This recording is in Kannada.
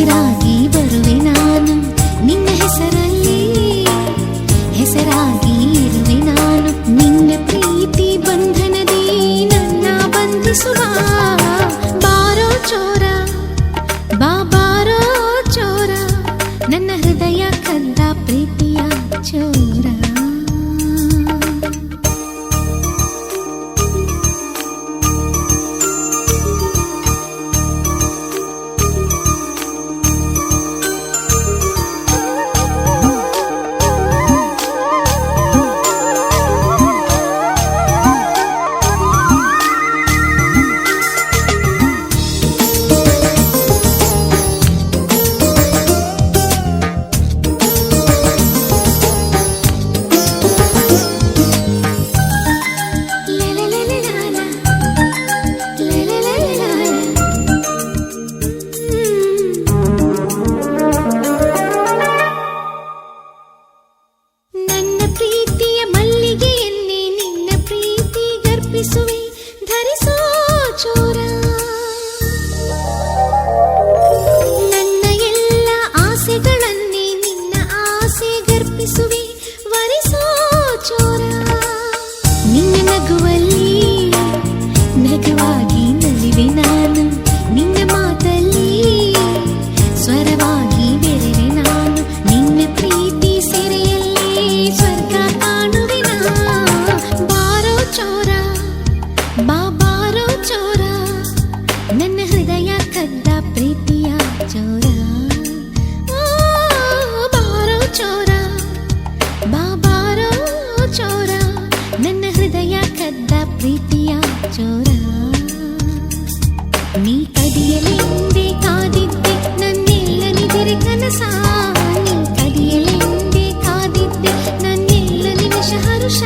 ಉಸಿರಾಗಿ ಬರುವೆ ನಾನು ನಿನ್ನ ಹೆಸರಲ್ಲಿ, ಹೆಸರಾಗಿ ಇರುವೆ ನಾನು. ನಿನ್ನ ಪ್ರೀತಿ ಬಂಧನದಿ ನನ್ನ ಬಂಧಿಸುವ. ಬಾರೋ ಚೋರ, ಬಾರೋ ಚೋರ, ನನ್ನ ಹೃದಯ ಕದ್ದ ಪ್ರೀತಿಯ ಚೋರ. ಧರಿಸೋ ಚೋರ, ನನ್ನ ಎಲ್ಲ ಆಸೆಗಳನ್ನೇ ನಿನ್ನ ಆಸೆ ಗರ್ಪಿಸುವೆ. ವರಿಸೋ ಚೋರ, ನಿನ್ನ ನಗುವಲ್ಲಿ ನಗುವಾಗಿ ನಲಿವೆ ನಾನು. ನಿನ್ನ ಮಾತಲ್ಲಿ ಸ್ವರವಾಗಿ ಬೆರೆವೆ ನಾನು. ನಿನ್ನ ಪ್ರೀತಿ ಸೆರೆಯಲ್ಲಿ ಸ್ವರ್ಗ ಕಾಣುವೆ ನಾ. ಬಾರೋ ಚೋರ, ಬಾರೋ ಚೋರ, ನನ್ನ ಹೃದಯ ಕದ್ದ ಪ್ರೀತಿಯ ಚೋರ. ಬಾರೋ ಚೋರ, ಬಾರೋ ಚೋರ, ನನ್ನ ಹೃದಯ ಕದ್ದ ಪ್ರೀತಿಯ ಚೋರ. ನೀ ಕದಿಯಲೆಂದೇ ಕಾದಿದ್ದೆ ನನ್ನೆಲ್ಲ ನಿದಿರೆ ಕನಸ. ನೀ ಕದಿಯಲೆಂದೇ ಕಾದಿದ್ದೆ ನನ್ನೆಲ್ಲ ನಿಮಿಷ ಹರುಷ.